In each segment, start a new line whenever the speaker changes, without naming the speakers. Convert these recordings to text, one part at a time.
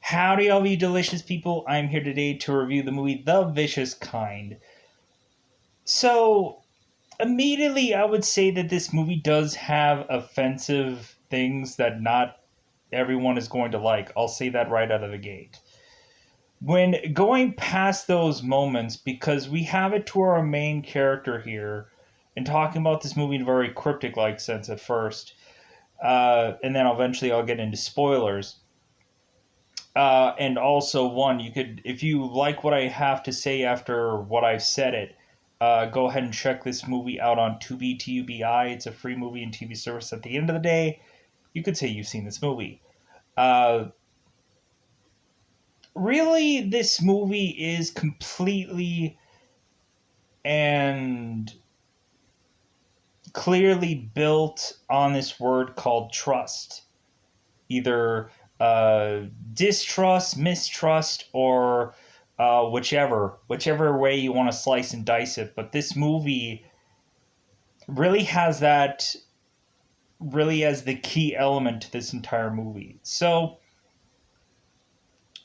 Howdy, all you delicious people. I'm here today to review the movie The Vicious Kind. So, immediately, I would say that this movie does have offensive things that not everyone is going to like. I'll say that right out of the gate. When going past those moments, because we have it to our main character here, and talking about this movie in a very cryptic like sense at first, and then eventually I'll get into spoilers. And also, one, you could, if you like what I have to say after what I've said go ahead and check this movie out on Tubi, Tubi. It's a free movie and TV service. At the end of the day, you could say you've seen this movie. Uh, really, this movie is completely and clearly built on this word called trust. Either distrust, mistrust, or whichever way you want to slice and dice it. But this movie really has that really as the key element to this entire movie. So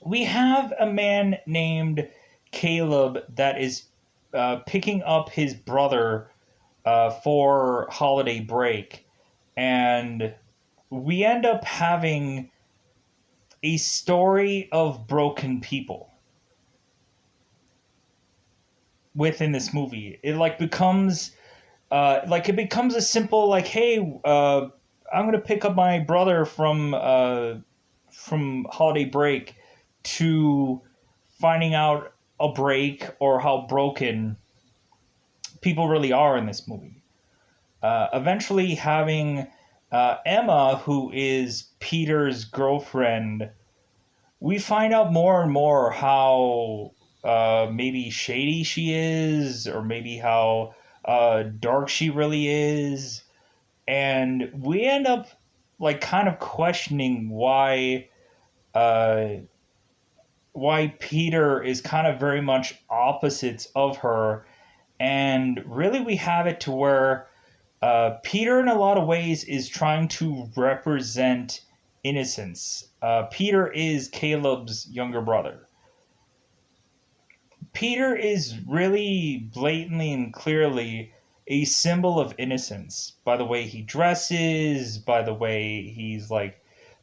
we have a man named Caleb that is picking up his brother for holiday break, and we end up having a story of broken people within this movie. It becomes a simple hey, I'm gonna pick up my brother from holiday break, to finding out a break or how broken people really are in this movie. Eventually having Emma, who is Peter's girlfriend, we find out more and more how maybe shady she is, or maybe how dark she really is, and we end up kind of questioning uh, why Peter is kind of very much opposites of her, and really we have it to where Peter, in a lot of ways, is trying to represent innocence. Peter is Caleb's younger brother. Peter is really blatantly and clearly a symbol of innocence by the way he dresses, by the way he's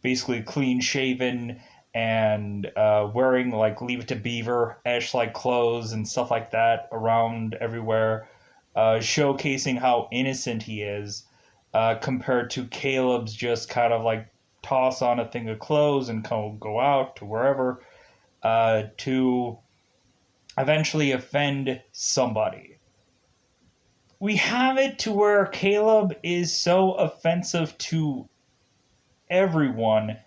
basically clean shaven and wearing Leave It to Beaver ish clothes and stuff like that around everywhere, showcasing how innocent he is, compared to Caleb's just kind of toss on a thing of clothes and go out to wherever, to eventually offend somebody. We have it to where Caleb is so offensive to everyone,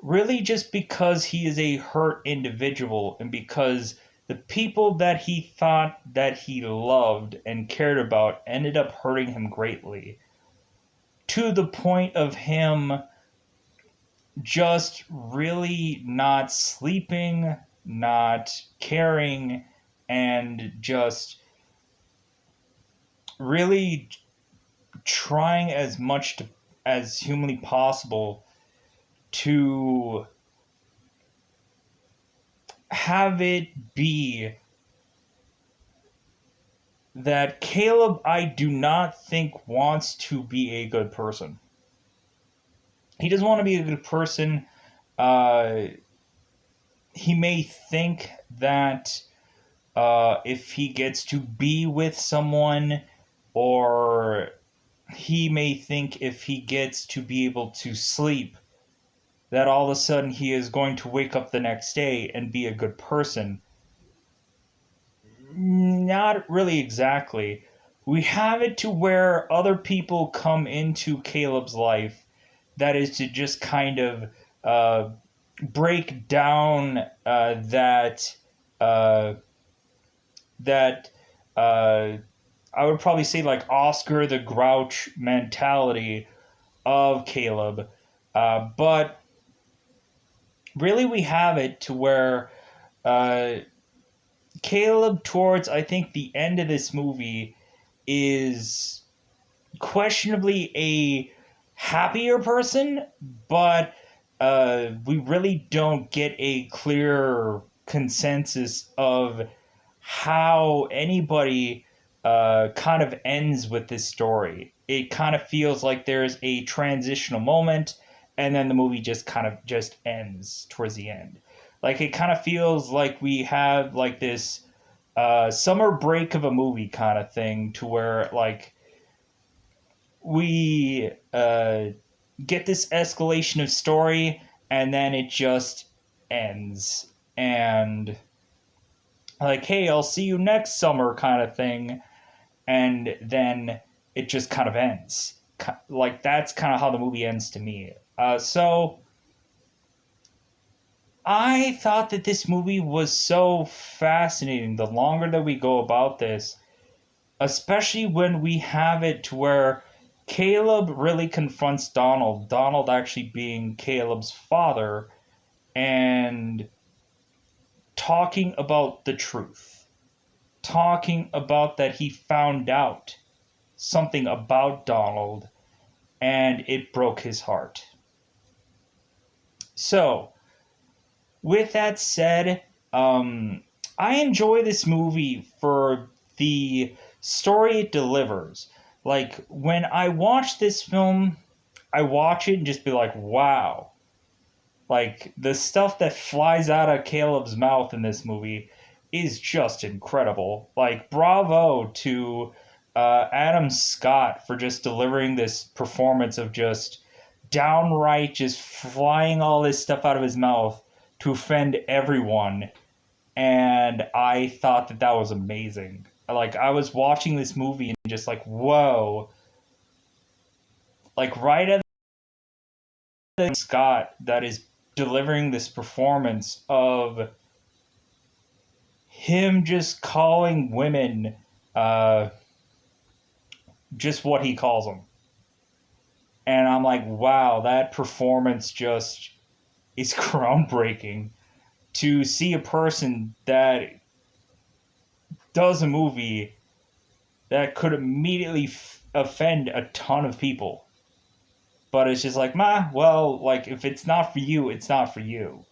really just because he is a hurt individual, and because the people that he thought that he loved and cared about ended up hurting him greatly, to the point of him just really not sleeping, not caring, and just really trying as much as humanly possible to have it be that Caleb, I do not think, wants to be a good person. He doesn't want to be a good person. He may think that if he gets to be with someone, or he may think if he gets to be able to sleep, that all of a sudden he is going to wake up the next day and be a good person. Not really exactly. We have it to where other people come into Caleb's life that is to just kind of break down uh, that I would probably say Oscar the Grouch mentality of Caleb. But really we have it to where Caleb, towards I think the end of this movie, is questionably a happier person, but we really don't get a clear consensus of how anybody kind of ends with this story. It kind of feels like there's a transitional moment, and then the movie just kind of just ends towards the end. Like it kind of feels like we have like this summer break of a movie kind of thing, to where like we get this escalation of story, and then it just ends. And like, hey, I'll see you next summer kind of thing. And then it just kind of ends. Like, that's kind of how the movie ends to me. So I thought that this movie was so fascinating the longer that we go about this, especially when we have it to where Caleb really confronts Donald, Donald actually being Caleb's father, and talking about the truth, talking about that he found out something about Donald and it broke his heart. So, with that said, I enjoy this movie for the story it delivers. Like, when I watch this film, I watch it and just be like, wow. Like, the stuff that flies out of Caleb's mouth in this movie is just incredible. Like, bravo to Adam Scott for just delivering this performance of just downright just flying all this stuff out of his mouth to offend everyone. And I thought that that was amazing. Like, I was watching this movie and just like, whoa. Like, right at the Scott that is delivering this performance of him just calling women just what he calls them. And I'm like, wow, that performance just is groundbreaking. To see a person that does a movie that could immediately offend a ton of people. But it's just like, well, like, if it's not for you, it's not for you.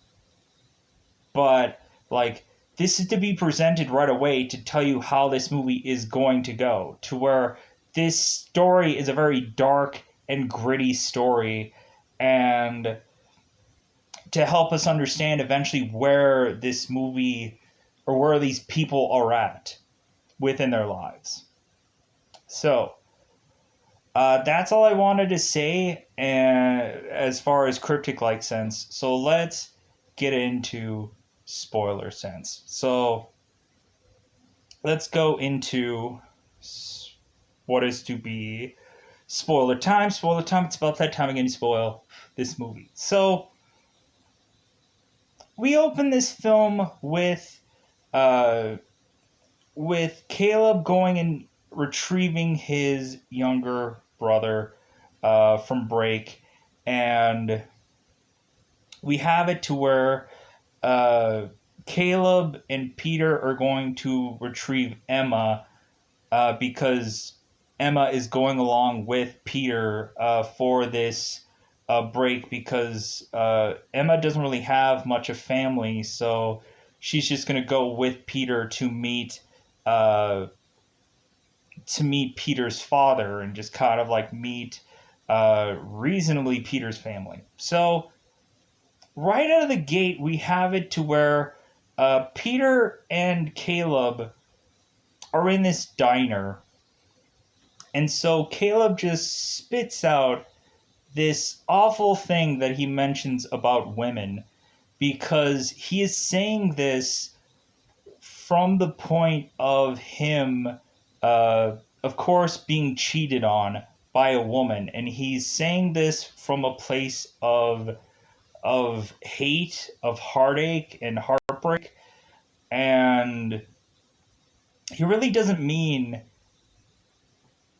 But, like, this is to be presented right away to tell you how this movie is going to go. To where this story is a very dark and gritty story. And to help us understand eventually where this movie or where these people are at within their lives. So, that's all I wanted to say, and as far as cryptic like sense. So let's get into spoiler sense. So let's go into what is to be spoiler time. Spoiler time. It's about that time again to spoil this movie. So we open this film with Caleb going and retrieving his younger brother from break, and we have it to where Caleb and Peter are going to retrieve Emma because Emma is going along with Peter for this break, because Emma doesn't really have much of family, so she's just going to go with Peter uh, to meet Peter's father and just kind of like meet reasonably Peter's family. So right out of the gate, we have it to where Peter and Caleb are in this diner. And so Caleb just spits out this awful thing that he mentions about women, because he is saying this from the point of him, of course, being cheated on by a woman. And he's saying this from a place of hate, of heartache and heartbreak. And he really doesn't mean,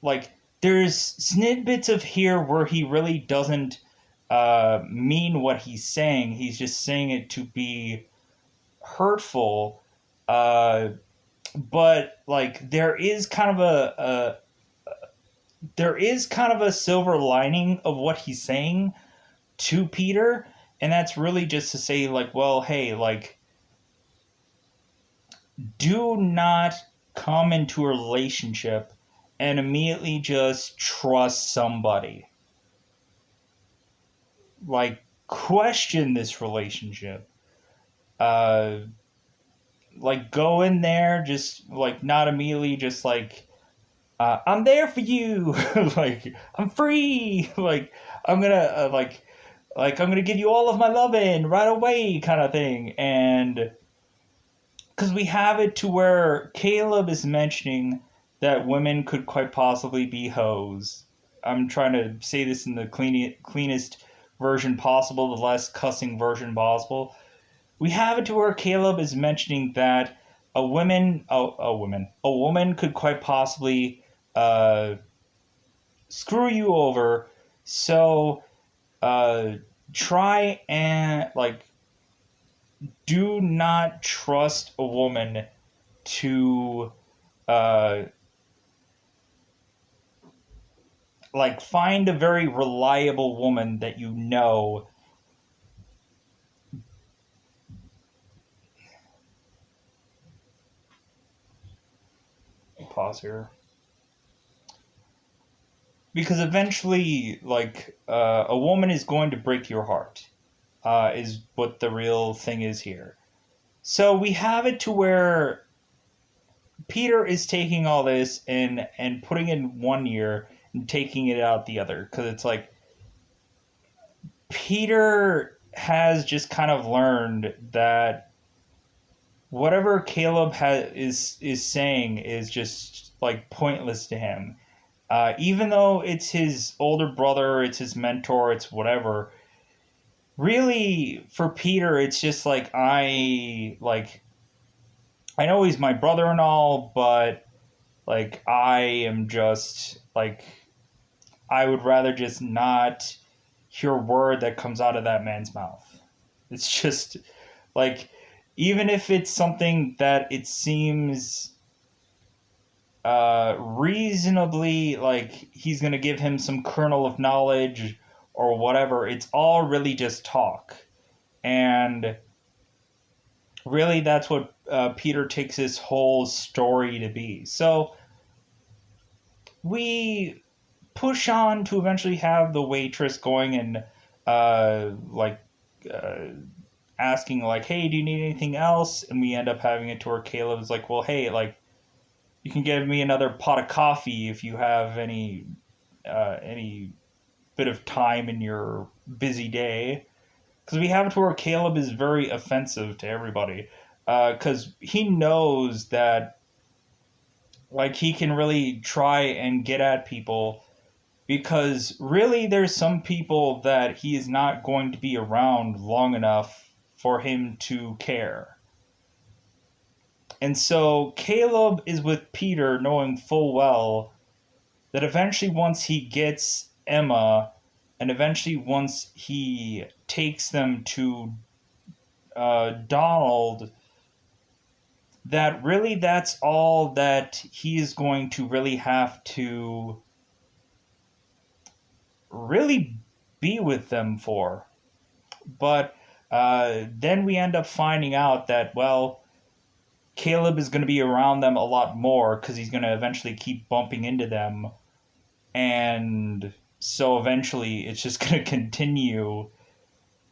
like, there's snippets of here where he really doesn't mean what he's saying. He's just saying it to be hurtful. But like there is kind of a silver lining of what he's saying to Peter, And that's really just to say, like, well, hey, like, do not come into a relationship and immediately just trust somebody. Like, question this relationship. Uh, like, go in there, just, like, not immediately, just, like, I'm there for you. Like, I'm free. Like, I'm gonna, I'm gonna give you all of my loving right away, kind of thing. And because we have it to where Caleb is mentioning that women could quite possibly be hoes. I'm trying to say this in the cleanest version possible, the less cussing version possible. We have it to where Caleb is mentioning that a woman could quite possibly uh, screw you over. So uh, try and like do not trust a woman to uh, like find a very reliable woman that you know. Pause here. Because eventually, a woman is going to break your heart, is what the real thing is here. So we have it to where Peter is taking all this and putting it in one ear and taking it out the other. Because it's like, Peter has just kind of learned that whatever Caleb is saying is just like pointless to him. Even though it's his older brother, it's his mentor, it's whatever. Really, for Peter, it's just like I know he's my brother and all, but like I am just like I would rather just not hear a word that comes out of that man's mouth. It's just like even if it's something that it seems reasonably like he's going to give him some kernel of knowledge or whatever, it's all really just talk. And really, that's what Peter takes his whole story to be. So we push on to eventually have the waitress going and uh, asking like, "Hey, do you need anything else?" And we end up having it to where Caleb's like, "Well, hey, like you can give me another pot of coffee if you have any bit of time in your busy day." Because we have it to where Caleb is very offensive to everybody. Because he knows that like he can really try and get at people, because really there's some people that he is not going to be around long enough for him to care. And so Caleb is with Peter knowing full well that eventually once he gets Emma and eventually once he takes them to Donald, that really that's all that he is going to really have to really be with them for. But then we end up finding out that, well, Caleb is going to be around them a lot more because he's going to eventually keep bumping into them. And so eventually it's just going to continue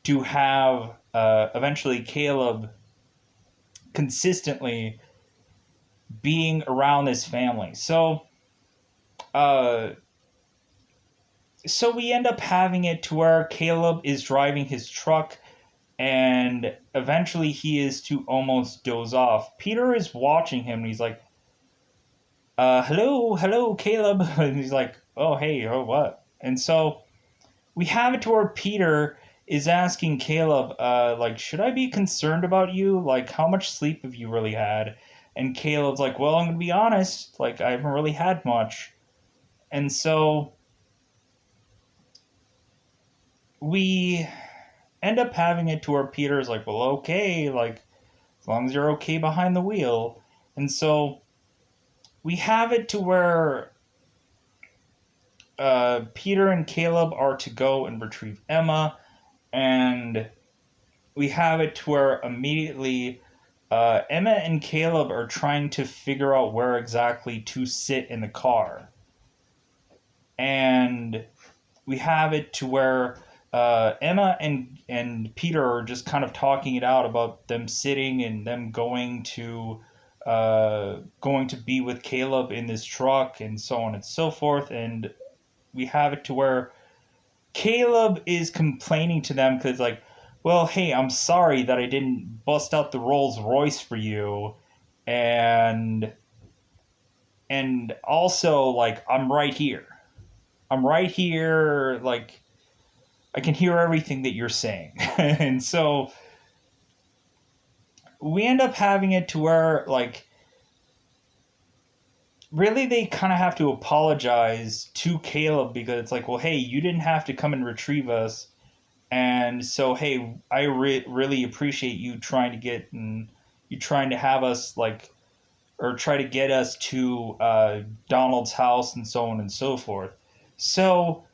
to have eventually Caleb consistently being around this family. Uh, so we end up having it to where Caleb is driving his truck and eventually he is to almost doze off. Peter is watching him and he's like, hello, Caleb. And he's like, oh, hey, oh, what? And so we have it to where Peter is asking Caleb, like, should I be concerned about you? Like, how much sleep have you really had? And Caleb's like, well, I'm going to be honest, like, I haven't really had much. And so we end up having it to where Peter's like, well, okay, like, as long as you're okay behind the wheel. And so we have it to where Peter and Caleb are to go and retrieve Emma, and we have it to where immediately Emma and Caleb are trying to figure out where exactly to sit in the car. And we have it to where Emma and Peter are just kind of talking it out about them sitting and them going to be with Caleb in this truck and so on and so forth. And we have it to where Caleb is complaining to them because, like, well, hey, I'm sorry that I didn't bust out the Rolls Royce for you, and also, like, I'm right here. I'm right here. Like, I can hear everything that you're saying, and so we end up having it to where, like, really they kind of have to apologize to Caleb because it's like, well, hey, you didn't have to come and retrieve us. And so, hey, I really appreciate you trying to get and you trying to have us like, or try to get us to Donald's house and so on and so forth. So,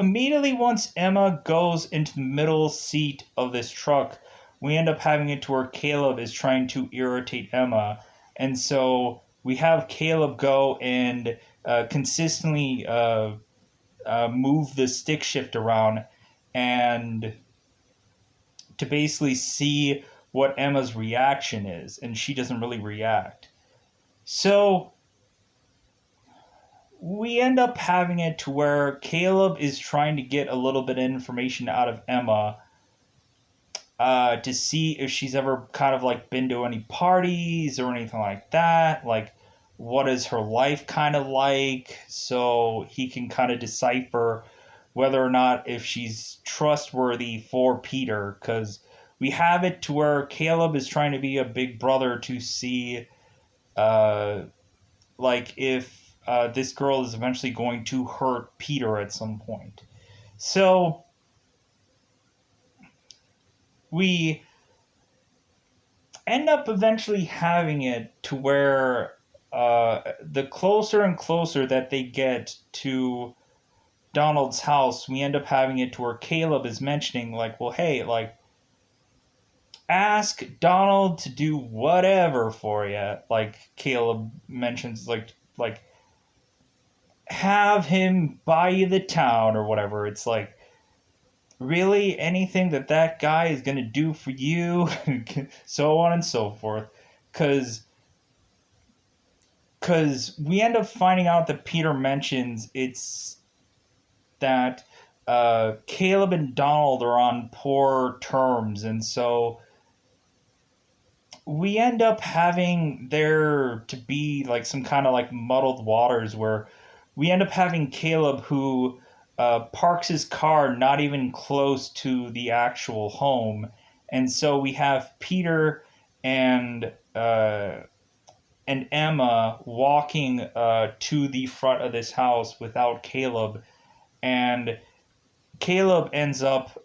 immediately once Emma goes into the middle seat of this truck, we end up having it to where Caleb is trying to irritate Emma, and so we have Caleb go and consistently move the stick shift around and to basically see what Emma's reaction is, and she doesn't really react. So we end up having it to where Caleb is trying to get a little bit of information out of Emma to see if she's ever kind of like been to any parties or anything like that. Like, what is her life kind of like? So he can kind of decipher whether or not if she's trustworthy for Peter. Because we have it to where Caleb is trying to be a big brother to see, like, if this girl is eventually going to hurt Peter at some point. So we end up eventually having it to where the closer and closer that they get to Donald's house, we end up having it to where Caleb is mentioning, like, well, hey, like, ask Donald to do whatever for you. Like, Caleb mentions, like, have him buy you the town or whatever. It's like, really, anything that guy is going to do for you, so on and so forth. Because we end up finding out that Peter mentions it's that Caleb and Donald are on poor terms, and so we end up having there to be like some kind of like muddled waters where we end up having Caleb who parks his car not even close to the actual home, and so we have Peter and Emma walking to the front of this house without Caleb, and Caleb ends up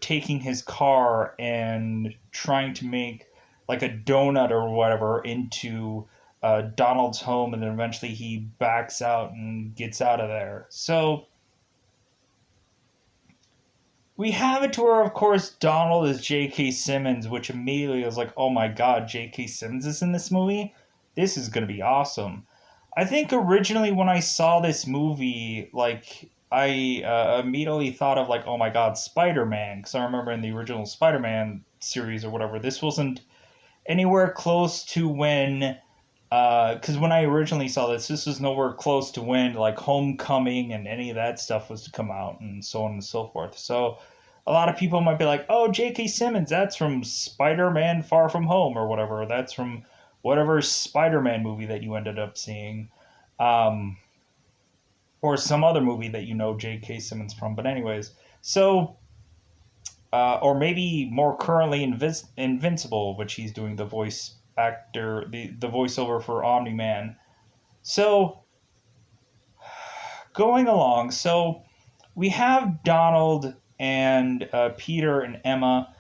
taking his car and trying to make like a donut or whatever into Donald's home, and then eventually he backs out and gets out of there. So we have it to where, of course, Donald is J.K. Simmons, which immediately was like, oh my god, J.K. Simmons is in this movie? This is going to be awesome. I think originally when I saw this movie, like, I immediately thought of, like, oh my god, Spider-Man, because I remember in the original Spider-Man series or whatever, this wasn't anywhere close to when, because when I originally saw this was nowhere close to when, like, Homecoming and any of that stuff was to come out, and so on and so forth. So a lot of people might be like, oh, J.K. Simmons, that's from Spider-Man Far From Home or whatever. That's from whatever Spider-Man movie that you ended up seeing. Or some other movie that you know J.K. Simmons from. But anyways, so, or maybe more currently Invincible, which he's doing the voice actor, the voiceover for Omni-Man. So, going along, so we have Donald and Peter and Emma.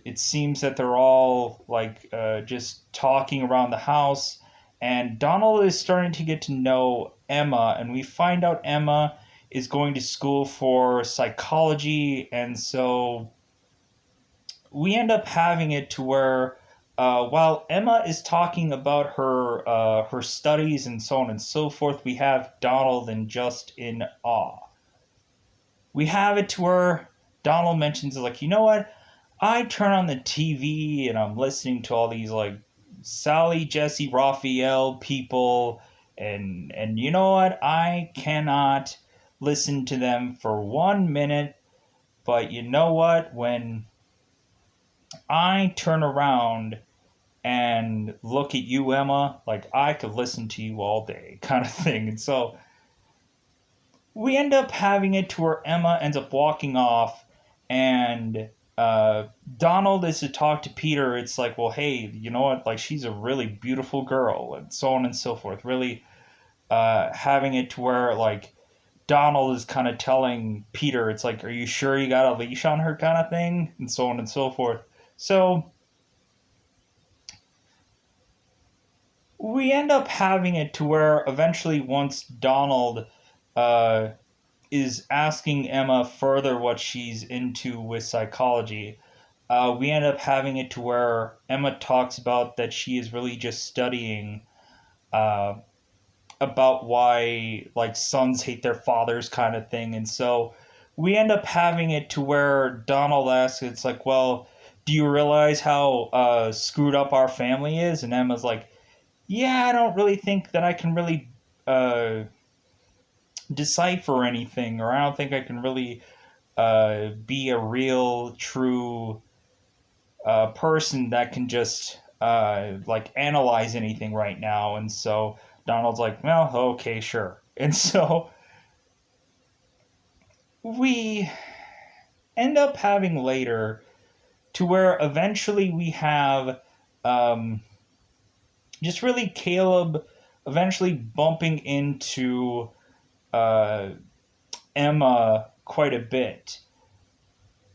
It seems that they're all like just talking around the house, and Donald is starting to get to know Emma, and we find out Emma is going to school for psychology, and so we end up having it to where while Emma is talking about her studies and so on and so forth, we have Donald and just in awe. We have it to where Donald mentions like, you know what? I turn on the TV and I'm listening to all these like Sally, Jesse, Raphael people, and you know what? I cannot listen to them for 1 minute. But you know what? When I turn around and look at you, Emma, like I could listen to you all day, kind of thing. And so we end up having it to where Emma ends up walking off, and Donald is to talk to Peter. It's like, well, hey, you know what? Like, she's a really beautiful girl, and so on and so forth. Really having it to where, like, Donald is kind of telling Peter, it's like, are you sure you got a leash on her, kind of thing, and so on and so forth. So we end up having it to where eventually, once Donald uh, is asking Emma further what she's into with psychology, we end up having it to where Emma talks about that she is really just studying uh, about why like sons hate their fathers kind of thing. And so we end up having it to where Donald asks, it's like, well, do you realize how screwed up our family is? And Emma's like, yeah, I don't really think that I can really decipher anything, or I don't think I can really be a real, true person that can just like analyze anything right now. And so Donald's like, well, okay, sure. And so we end up having later to where eventually we have um, just really Caleb eventually bumping into uh, Emma quite a bit.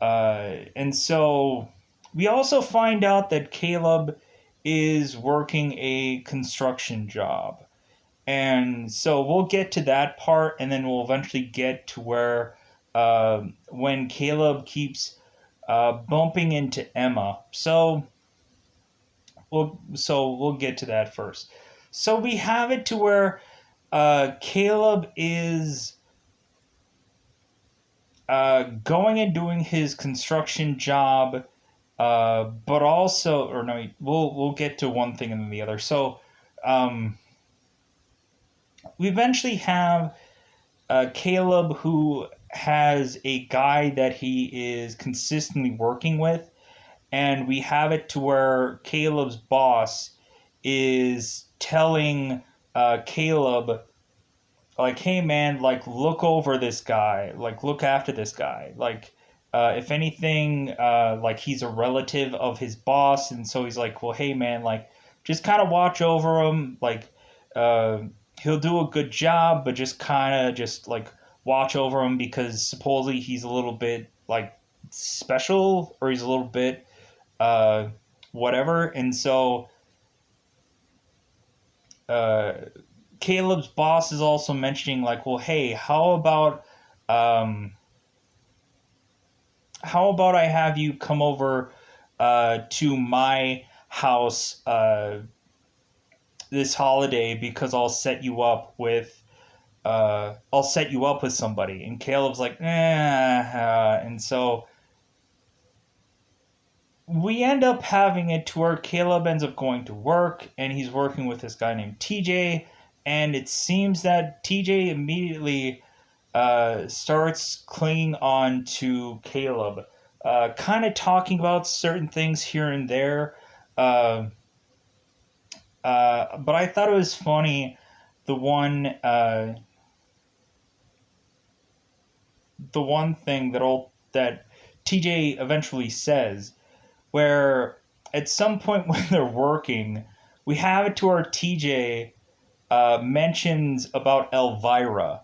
And so we also find out that Caleb is working a construction job. And so we'll get to that part, and then we'll eventually get to where when Caleb keeps bumping into Emma. So we'll get to that first. So we have it to where Caleb is going and doing his construction job, but also, or no, we'll get to one thing and then the other. So we eventually have Caleb, who has a guy that he is consistently working with, and we have it to where Caleb's boss is telling Caleb, like, hey man, like, look over this guy, like, look after this guy, like, if anything, like, he's a relative of his boss, and so he's like, well, hey man, like, just kind of watch over him, like, uh, he'll do a good job, but just kind of just like watch over him because supposedly he's a little bit like special, or he's a little bit uh, whatever, and so uh, Caleb's boss is also mentioning like, well, hey, um, how about I have you come over to my house this holiday because I'll set you up with somebody. And Caleb's like, and so we end up having it to where Caleb ends up going to work, and he's working with this guy named TJ, and it seems that TJ immediately starts clinging on to Caleb, kind of talking about certain things here and there. But I thought it was funny the one thing that TJ eventually says, where at some point when they're working, we have it to where TJ mentions about Elvira,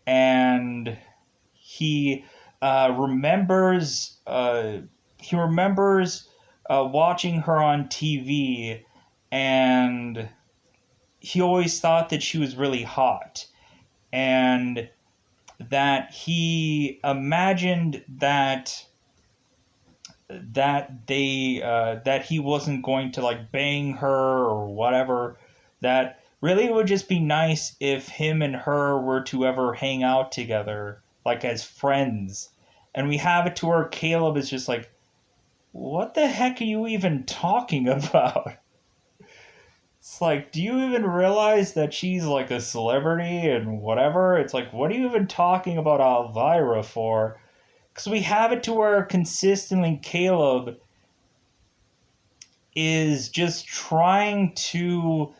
and he remembers watching her on TV, and he always thought that she was really hot, and that he imagined that he wasn't going to like bang her or whatever. That really it would just be nice if him and her were to ever hang out together, like as friends. And we have it to where Caleb is just like, what the heck are you even talking about? It's like, do you even realize that she's like a celebrity and whatever? It's like, what are you even talking about Elvira for? Because we have it to where consistently Caleb is just trying to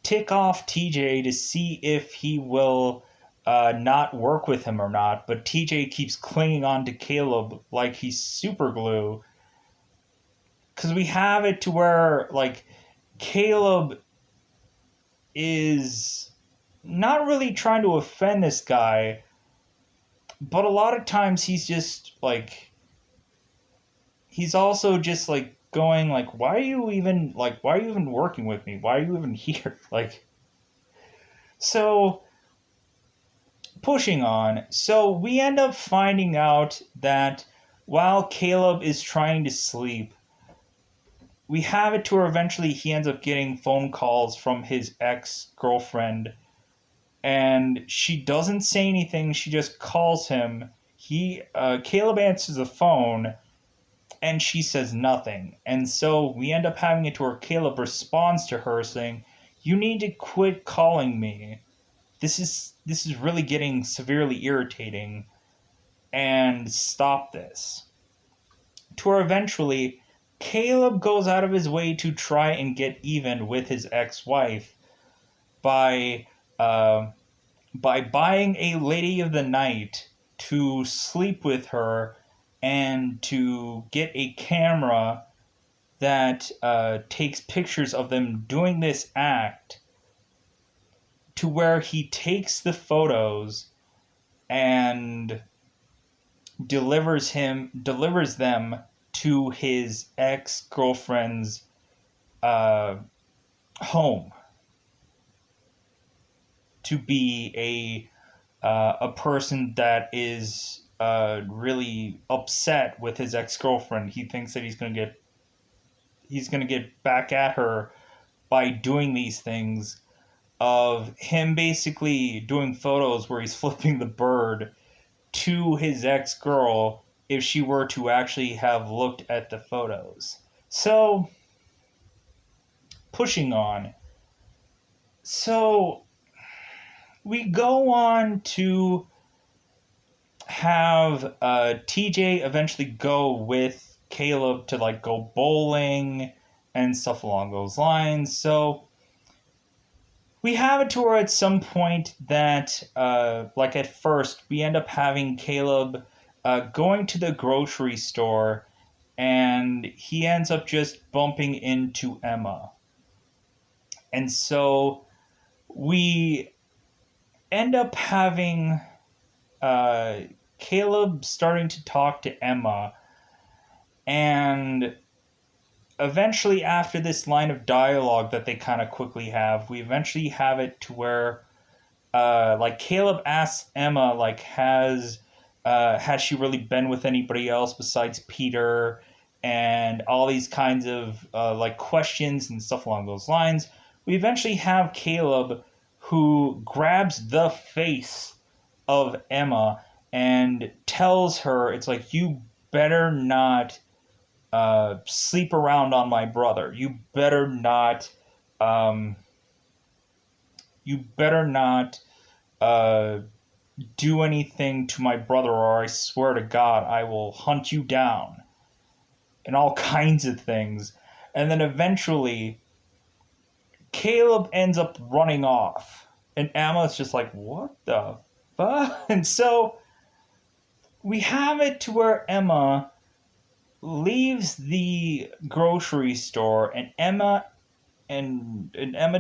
tick off TJ to see if he will not work with him or not. But TJ keeps clinging on to Caleb like he's super glue. Because we have it to where, like, Caleb is not really trying to offend this guy, but a lot of times he's just like, he's also just like going like, why are you even working with me? Why are you even here? Like, so pushing on. So we end up finding out that while Caleb is trying to sleep, we have it to where eventually he ends up getting phone calls from his ex-girlfriend, and she doesn't say anything. She just calls him. Caleb answers the phone, and she says nothing. And so we end up having it to where Caleb responds to her saying, "You need to quit calling me. This is really getting severely irritating, and stop this." To where eventually Caleb goes out of his way to try and get even with his ex-wife by uh, by buying a lady of the night to sleep with her and to get a camera that takes pictures of them doing this act, to where he takes the photos and delivers them to his ex-girlfriend's uh, home to be a person that is really upset with his ex-girlfriend. He thinks that he's gonna get back at her by doing these things, of him basically doing photos where he's flipping the bird to his ex-girl if she were to actually have looked at the photos. So, pushing on. So, we go on to have TJ eventually go with Caleb to like go bowling and stuff along those lines. So we have it to where at some point that like at first we end up having Caleb going to the grocery store, and he ends up just bumping into Emma. And so we end up having Caleb starting to talk to Emma, and eventually after this line of dialogue that they kind of quickly have, we eventually have it to where like Caleb asks Emma, like, has she really been with anybody else besides Peter, and all these kinds of like questions and stuff along those lines. We eventually have Caleb who grabs the face of Emma and tells her, it's like, you better not sleep around on my brother. Um, you better not uh, do anything to my brother, or I swear to God, I will hunt you down, and all kinds of things. And then eventually, Caleb ends up running off, and Emma's just like, what the fuck? And so we have it to where Emma leaves the grocery store, and Emma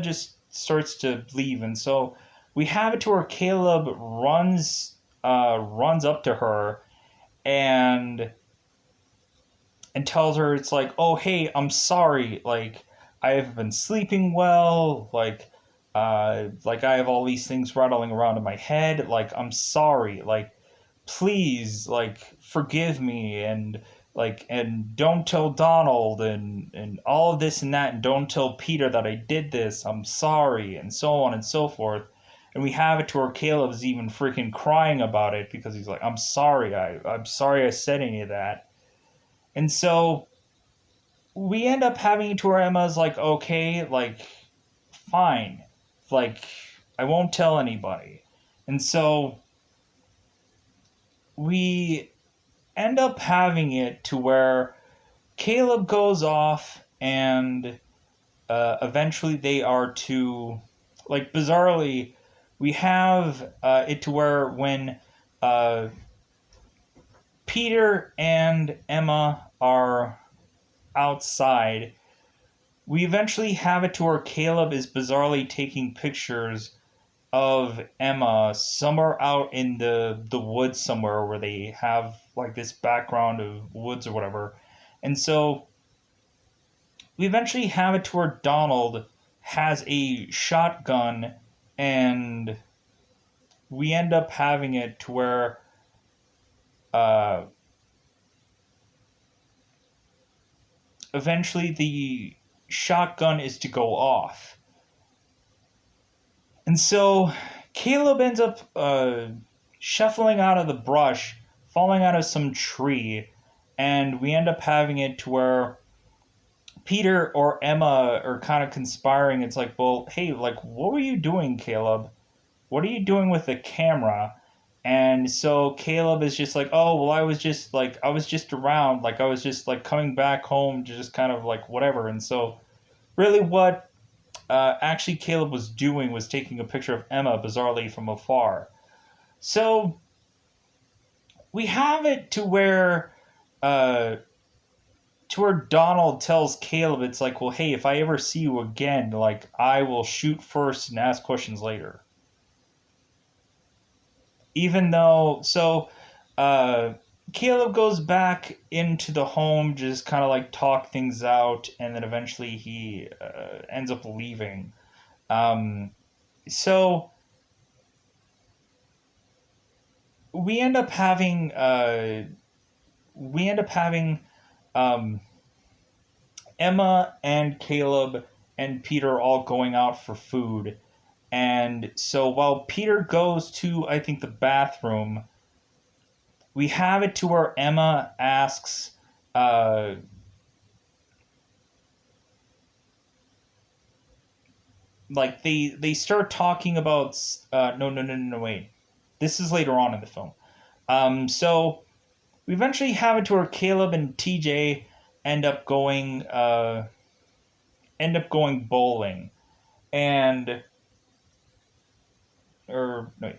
just starts to leave. And so we have it to where Caleb runs up to her and tells her, it's like, oh hey, I'm sorry, like, I haven't been sleeping well, like, Like, I have all these things rattling around in my head. Like, I'm sorry. Like, please, like, forgive me, and don't tell Donald, and all of this and that, and don't tell Peter that I did this. I'm sorry, and so on and so forth. And we have it to where Caleb's even freaking crying about it because he's like, I'm sorry I said any of that. And so we end up having to where Emma's like, okay, like, fine. Like, I won't tell anybody. And so we end up having it to where Caleb goes off, and eventually they are to, like, bizarrely, we have it to where when uh, Peter and Emma are outside, we eventually have it to where Caleb is bizarrely taking pictures of Emma somewhere out in the woods somewhere where they have like this background of woods or whatever. And so we eventually have it to where Donald has a shotgun, and we end up having it to where uh, eventually the shotgun is to go off. And so Caleb ends up shuffling out of the brush, falling out of some tree, and we end up having it to where Peter or Emma are kind of conspiring. It's like, well, hey, like, what were you doing, Caleb? What are you doing with the camera? And so Caleb is just like, oh, well, I was just around, like, I was just like coming back home to just kind of like whatever. And so, really, what actually Caleb was doing was taking a picture of Emma bizarrely from afar. So we have it uh, to where Donald tells Caleb, it's like, well, hey, if I ever see you again, like, I will shoot first and ask questions later. Even though, so uh, Caleb goes back into the home, just kind of like talk things out, and then eventually he ends up leaving. Um, so we end up having we end up having um, Emma and Caleb and Peter all going out for food. And so while Peter goes to, I think, the bathroom, we have it to where Emma asks, uh, like, they start talking about, no, wait. This is later on in the film. So we eventually have it to where Caleb and TJ end up going, bowling. And, or, no, wait.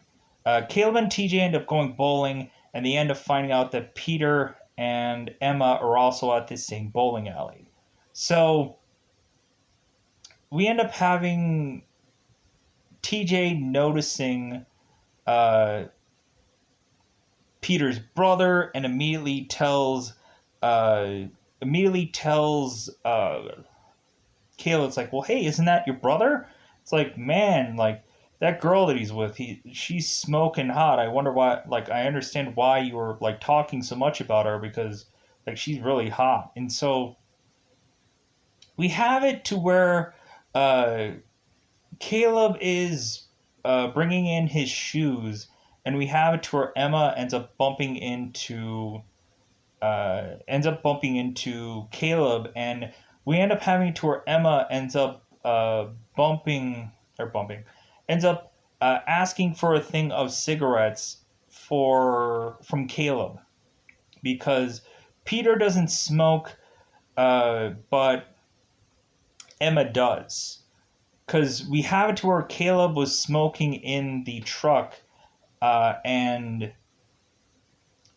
Caleb and TJ end up going bowling, and they end up finding out that Peter and Emma are also at this same bowling alley. So we end up having TJ noticing uh, Peter's brother, and uh, immediately tells Caleb, it's like, well, hey, isn't that your brother? It's like, man, like, that girl that he's with, she's smoking hot. I wonder why. Like, I understand why you were like talking so much about her, because like she's really hot. And so we have it to where uh, Caleb is bringing in his shoes, and we have it to where Emma ends up bumping into Caleb, and we end up having to where Emma ends up ends up asking for a thing of cigarettes from Caleb, because Peter doesn't smoke, but Emma does. Because we have it to where Caleb was smoking in the truck, and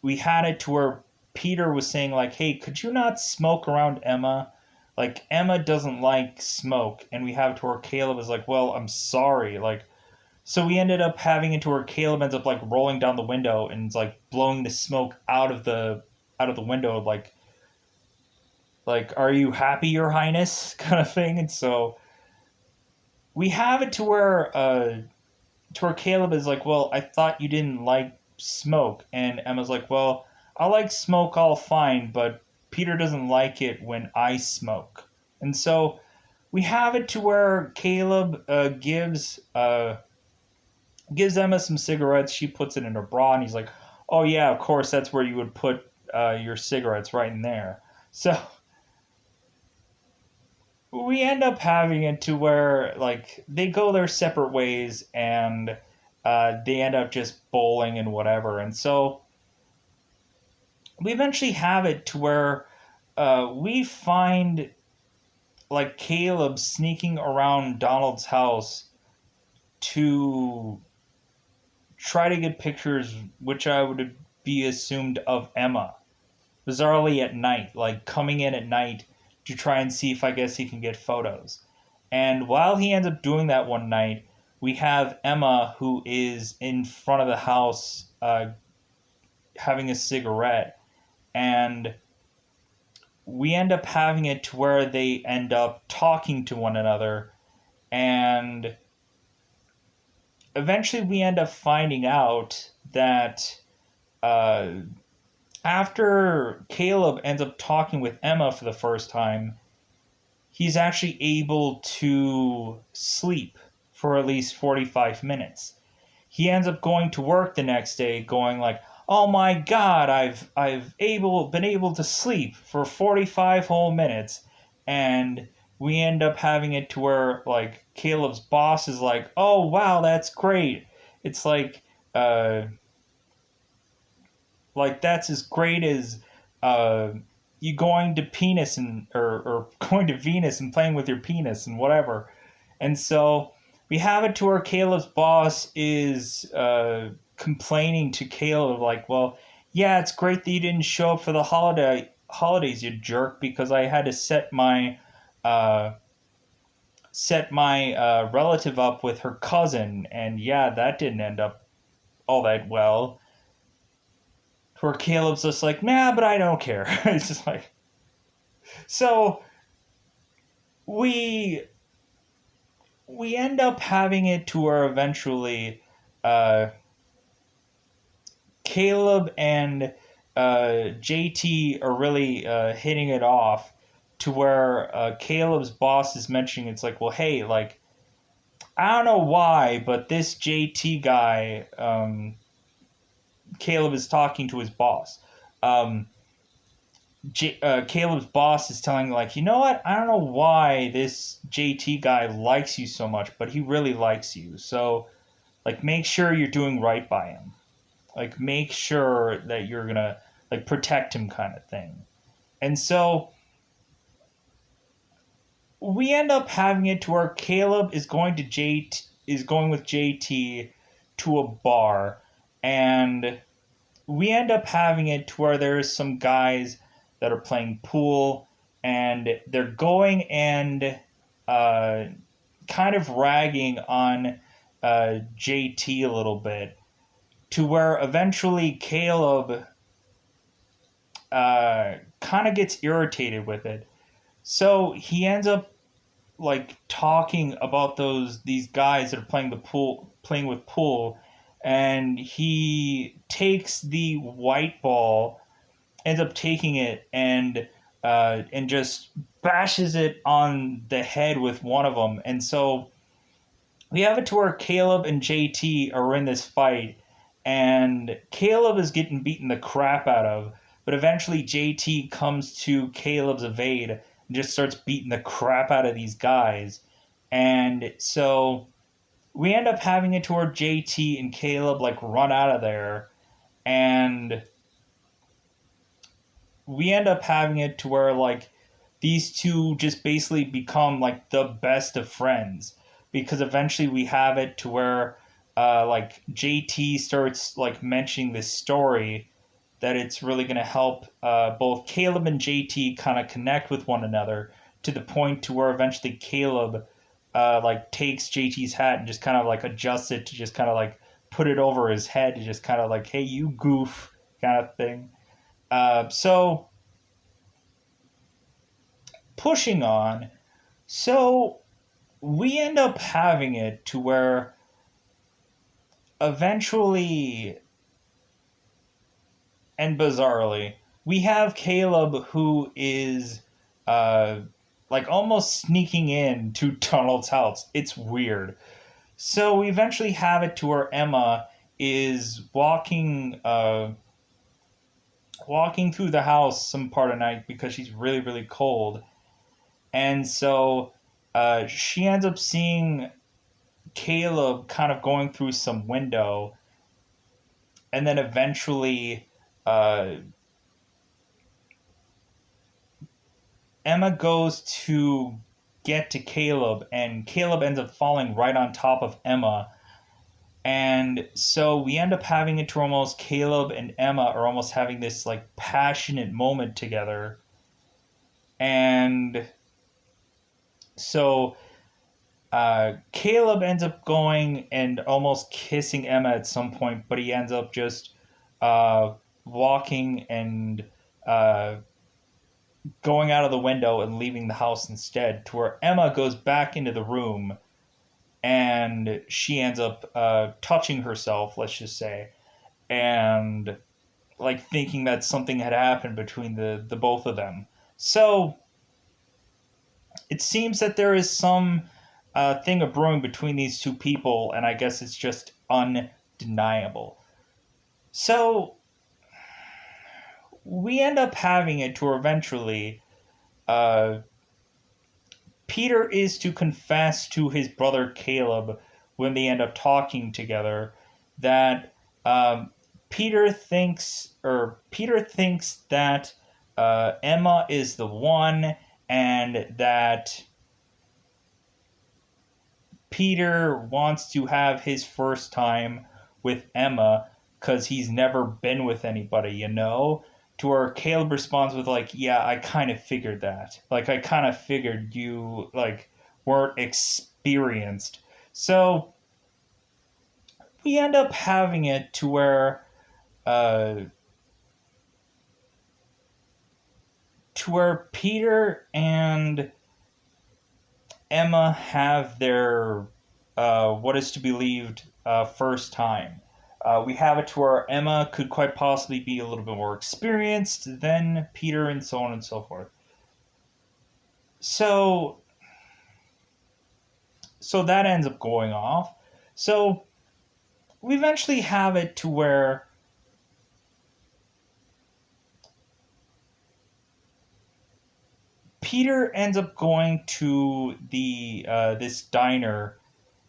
we had it to where Peter was saying, like, hey, could you not smoke around Emma? Like, Emma doesn't like smoke. And we have it to where Caleb is like, well, I'm sorry. Like, so we ended up having it to where Caleb ends up like rolling down the window and like blowing the smoke out of the window, like, are you happy, Your Highness, kind of thing. And so we have it to where Caleb is like, well, I thought you didn't like smoke, and Emma's like, well, I like smoke all fine, but Peter doesn't like it when I smoke, and so we have it to where Caleb gives Emma some cigarettes. She puts it in her bra, and he's like, "Oh yeah, of course, that's where you would put your cigarettes, right in there." So we end up having it to where like they go their separate ways, and they end up just bowling and whatever. And so we eventually have it to where we find like Caleb sneaking around Donald's house to try to get pictures, which I would be assumed of Emma, bizarrely at night, like coming in at night to try and see if I guess he can get photos. And while he ends up doing that one night, we have Emma who is in front of the house having a cigarette, and we end up having it to where they end up talking to one another, and eventually we end up finding out that uh, after Caleb ends up talking with Emma for the first time, he's actually able to sleep for at least 45 minutes. He ends up going to work the next day going like, "Oh my god, I've been able to sleep for 45 whole minutes." And we end up having it to where like Caleb's boss is like, "Oh wow, that's great." It's uh like that's as great as uh you going to penis and or going to Venus and playing with your penis and whatever. And so we have it to where Caleb's boss is complaining to Caleb like, well, yeah, it's great that you didn't show up for the holidays, you jerk, because I had to uh, set my relative up with her cousin, and yeah, that didn't end up all that well. Where Caleb's just like, nah, but I don't care. It's just like, so we we end up having it to where eventually uh, Caleb and JT are really hitting it off to where Caleb's boss is mentioning it's like, well, hey, like, I don't know why, but this JT guy, Caleb is talking to his boss. Um, Caleb's boss is telling like, you know what? I don't know why this JT guy likes you so much, but he really likes you. So, like, make sure you're doing right by him. Like, make sure that you're gonna like protect him, kind of thing. And so we end up having it to where Caleb is going with JT to a bar, and we end up having it to where there's some guys that are playing pool, and they're going and uh, kind of ragging on JT a little bit, to where eventually Caleb kind of gets irritated with it. So he ends up like talking about these guys that are playing with pool, and he takes the white ball, ends up taking it and just bashes it on the head with one of them. And so we have it to where Caleb and JT are in this fight, and Caleb is getting beaten the crap out of, but eventually JT comes to Caleb's evade and just starts beating the crap out of these guys. And so we end up having it to where JT and Caleb like run out of there, and we end up having it to where like these two just basically become like the best of friends, because eventually we have it to where like JT starts like mentioning this story that it's really going to help both Caleb and JT kind of connect with one another, to the point to where eventually Caleb like takes JT's hat and just kind of like adjusts it to just kind of like put it over his head to just kind of like, hey, you goof, kind of thing. So pushing on. So we end up having it to where eventually and bizarrely, we have Caleb who is uh, like almost sneaking in to Donald's house. It's weird. So we eventually have it to where Emma is walking through the house some part of the night because she's really really cold, and so she ends up seeing Caleb kind of going through some window, and then eventually uh, Emma goes to get to Caleb, and Caleb ends up falling right on top of Emma. And so we end up having it to almost Caleb and Emma are almost having this like passionate moment together. And so Caleb ends up going and almost kissing Emma at some point, but he ends up just uh, walking and uh, going out of the window and leaving the house instead, to where Emma goes back into the room and she ends up touching herself, let's just say, and like thinking that something had happened between the both of them. So it seems that there is some thing of brewing between these two people, and I guess it's just undeniable. So we end up having it to eventually uh, Peter is to confess to his brother Caleb when they end up talking together that Peter thinks that Emma is the one, and that Peter wants to have his first time with Emma because he's never been with anybody, you know? To where Caleb responds with, like, yeah, I kind of figured that. Like, I kind of figured you, like, weren't experienced. So we end up having it to where, uh, Peter and Emma have their what is to be believed first time. We have it to where Emma could quite possibly be a little bit more experienced than Peter, and so on and so forth. So, that ends up going off. So we eventually have it to where Peter ends up going to the this diner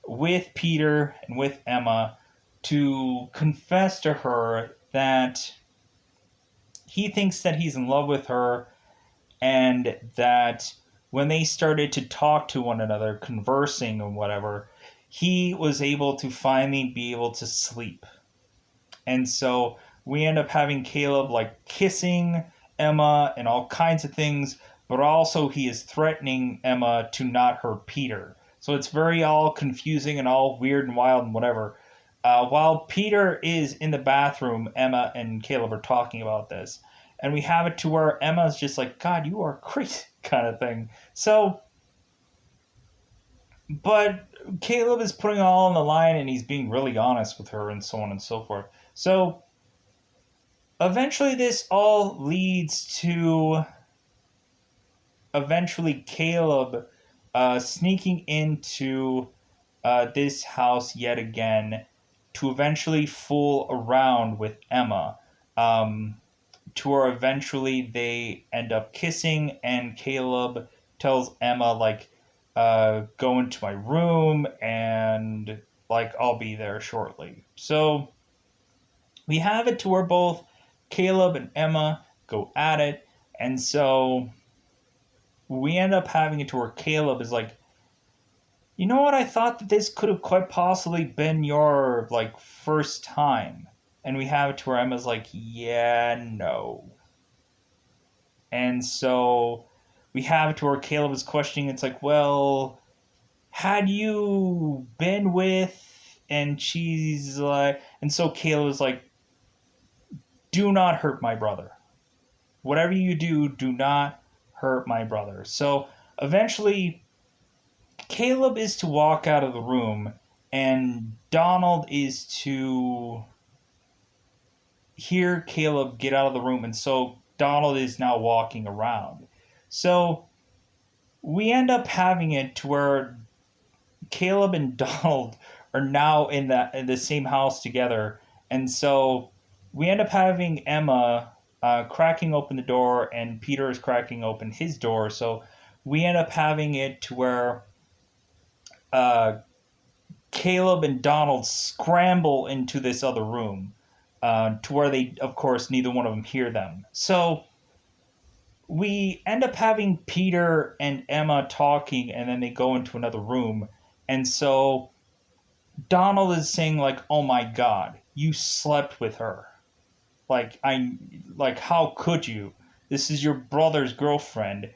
with Peter and with Emma to confess to her that he thinks that he's in love with her, and that when they started to talk to one another, conversing and whatever, he was able to finally be able to sleep. And so we end up having Caleb like kissing Emma and all kinds of things, but also he is threatening Emma to not hurt Peter. So it's very all confusing and all weird and wild and whatever. While Peter is in the bathroom, Emma and Caleb are talking about this. And we have it to where Emma's just like, God, you are crazy, kind of thing. So, but Caleb is putting it all on the line, and he's being really honest with her and so on and so forth. So eventually this all leads to eventually Caleb sneaking into this house yet again to eventually fool around with Emma. To where eventually they end up kissing, and Caleb tells Emma, like, go into my room and, like, I'll be there shortly. So we have it to where both Caleb and Emma go at it, and so we end up having it to where Caleb is like, you know what, I thought that this could have quite possibly been your, like, first time. And we have it to where Emma's like, yeah, no. And so we have it to where Caleb is questioning, it's like, well, had you been with, and she's like, and so Caleb is like, do not hurt my brother. Whatever you do, do not hurt my brother. So eventually Caleb is to walk out of the room, and Donald is to hear Caleb get out of the room, and so Donald is now walking around. So we end up having it to where Caleb and Donald are now in the same house together, and so we end up having Emma cracking open the door, and Peter is cracking open his door. So we end up having it to where Caleb and Donald scramble into this other room, to where they, of course, neither one of them hear them. So we end up having Peter and Emma talking, and then they go into another room. And so Donald is saying, like, oh my God, you slept with her. Like, how could you? This is your brother's girlfriend.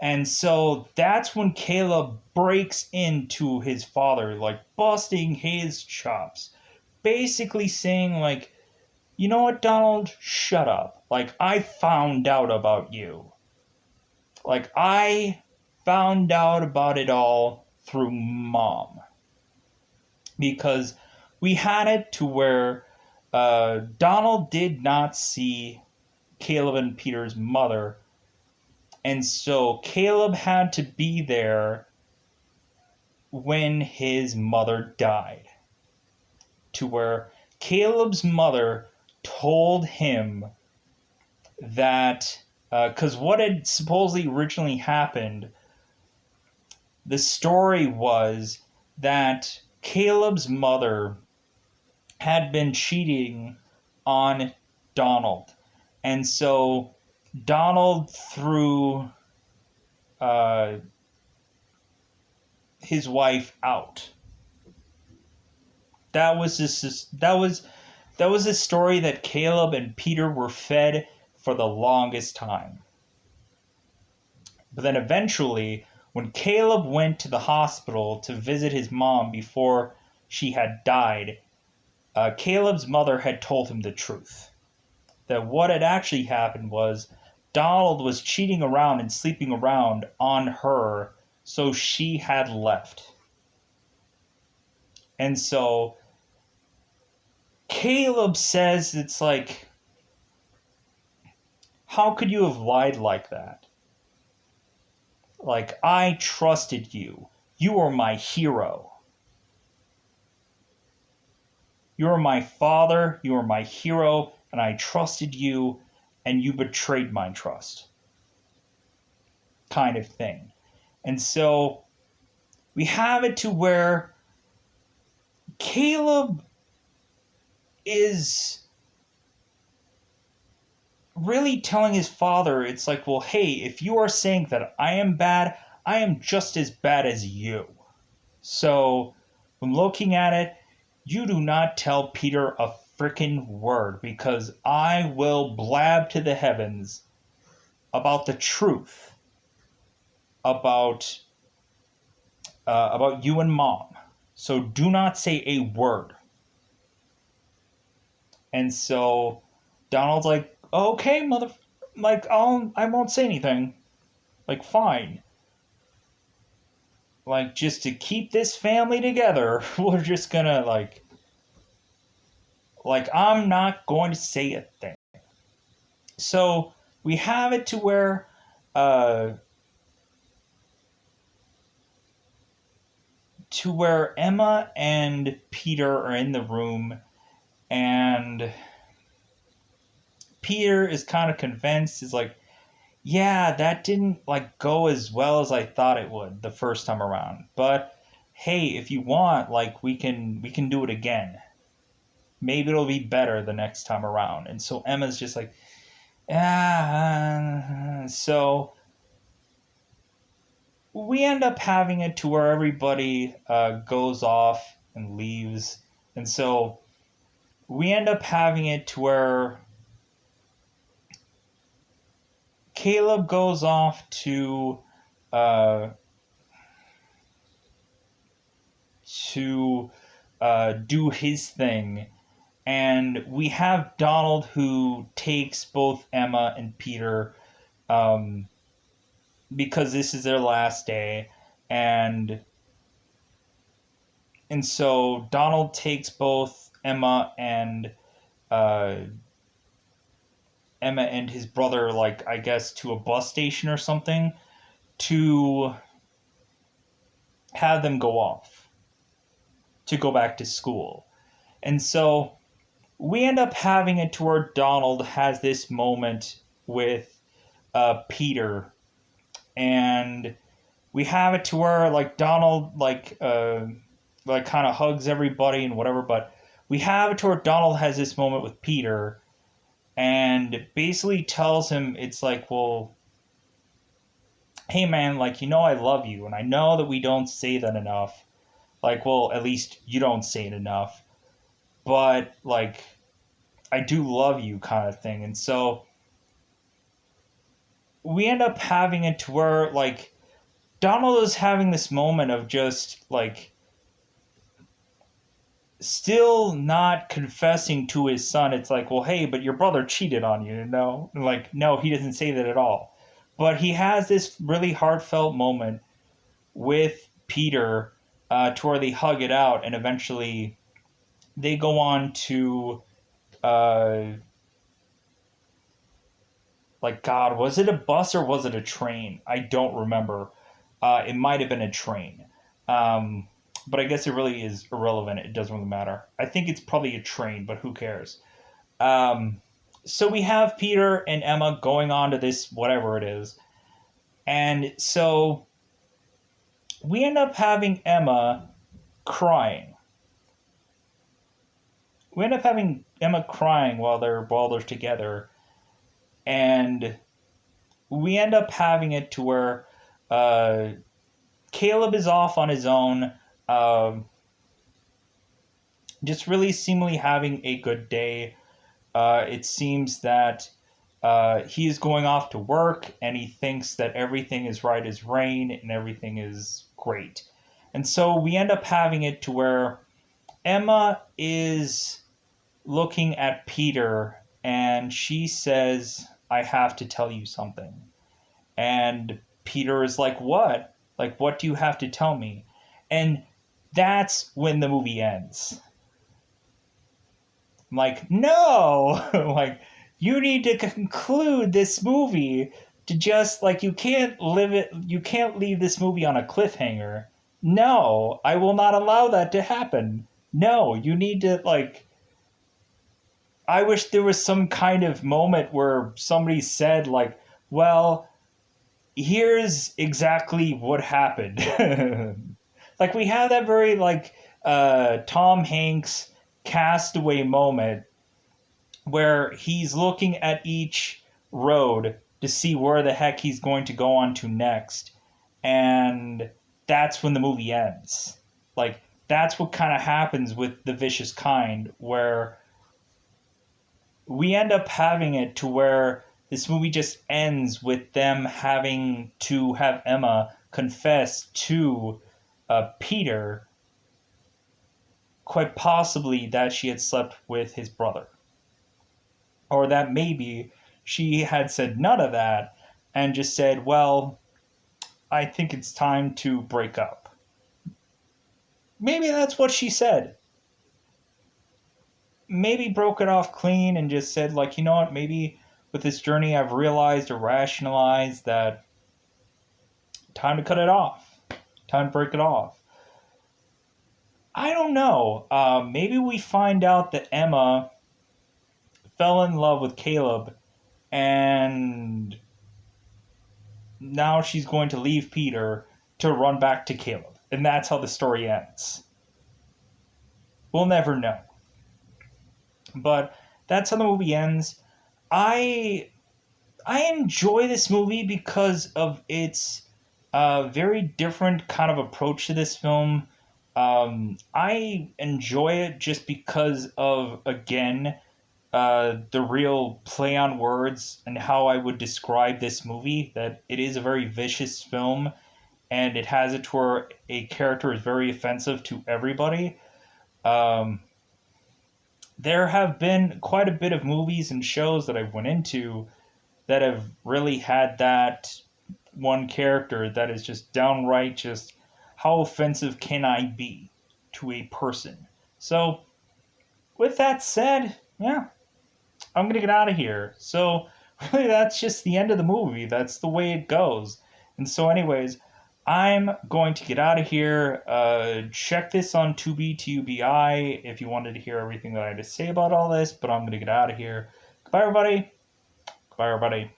And so that's when Caleb breaks into his father, like busting his chops. Basically saying, like, you know what, Donald? Shut up. Like, I found out about you. Like, I found out about it all through Mom. Because we had it to where Donald did not see Caleb and Peter's mother. And so Caleb had to be there when his mother died. To where Caleb's mother told him that, because what had supposedly originally happened, the story was that Caleb's mother had been cheating on Donald. And so Donald threw his wife out. That was a story that Caleb and Peter were fed for the longest time. But then eventually, when Caleb went to the hospital to visit his mom before she had died, Caleb's mother had told him the truth. That what had actually happened was Donald was cheating around and sleeping around on her, so she had left. And so Caleb says, it's like, how could you have lied like that? Like, I trusted you. You are my hero. You are my father. You are my hero. And I trusted you. And you betrayed my trust. Kind of thing. And so we have it to where Caleb is really telling his father, it's like, well, hey, if you are saying that I am bad, I am just as bad as you. So, when looking at it, you do not tell Peter a freaking word, because I will blab to the heavens about the truth about you and Mom. So do not say a word. And so Donald's like, okay, like, I won't say anything. Like, fine. Like, just to keep this family together, we're just gonna, like, I'm not going to say a thing. So, we have it to where, Emma and Peter are in the room, and Peter is kind of convinced. He's like, yeah, that didn't like go as well as I thought it would the first time around. But hey, if you want, like, we can do it again. Maybe it'll be better the next time around. And so Emma's just like, so we end up having it to where everybody goes off and leaves. And so we end up having it to where Caleb goes off to do his thing, and we have Donald, who takes both Emma and Peter, because this is their last day, and And so Donald takes both uh, Emma and his brother, like, I guess, to a bus station or something to have them go off to go back to school. And so we end up having it to where Donald has this moment with Peter, and we have it to where like Donald like kind of hugs everybody and whatever, but we have it to where Donald has this moment with Peter and basically tells him it's like, well, hey man, like, you know, I love you, and I know that we don't say that enough. Like, well, at least you don't say it enough, but like, I do love you, kind of thing. And so we end up having it to where like Donald is having this moment of just like still not confessing to his son. It's like, well, hey, but your brother cheated on you, no? Like, no, he doesn't say that at all. But he has this really heartfelt moment with Peter to where they hug it out, and eventually they go on to, uh, like, God, was it a bus or was it a train? I don't remember. It might have been a train. Um, but I guess it really is irrelevant. It doesn't really matter. I think it's probably a train, but who cares? Um, so we have Peter and Emma going on to this, whatever it is. And so we end up having Emma crying. We end up having Emma crying while they're together, and we end up having it to where uh, Caleb is off on his own, um, just really seemingly having a good day. It seems that he is going off to work and he thinks that everything is right as rain and everything is great. And so we end up having it to where Emma is looking at Peter and she says, I have to tell you something. And Peter is like, what? Like, what do you have to tell me? And that's when the movie ends. I'm like, no! Like, you need to conclude this movie to just, like, you can't leave this movie on a cliffhanger. No, I will not allow that to happen. No, you need to, like, I wish there was some kind of moment where somebody said, like, well, here's exactly what happened. Like we have that very like Tom Hanks castaway moment where he's looking at each road to see where the heck he's going to go on to next, and that's when the movie ends. Like that's what kind of happens with The Vicious Kind, where we end up having it to where this movie just ends with them having to have Emma confess to Peter, quite possibly that she had slept with his brother. Or that maybe she had said none of that and just said, well, I think it's time to break up. Maybe that's what she said. Maybe broke it off clean and just said, like, you know what, maybe with this journey I've realized or rationalized that time to cut it off, time to break it off. I don't know. Maybe we find out that Emma fell in love with Caleb and now she's going to leave Peter to run back to Caleb. And that's how the story ends. We'll never know. But that's how the movie ends. I enjoy this movie because of its very different kind of approach to this film. I enjoy it just because of, again, the real play on words and how I would describe this movie, that it is a very vicious film and it has it to where a character is very offensive to everybody. Um, there have been quite a bit of movies and shows that I've went into that have really had that one character that is just downright just how offensive can I be? to a person. So, with that said, yeah, I'm gonna get out of here. So, really, that's just the end of the movie. That's the way it goes. And so, anyways, I'm going to get out of here. Check this on Tubi, TUBI, if you wanted to hear everything that I had to say about all this, but I'm gonna get out of here. Goodbye, everybody. Goodbye, everybody.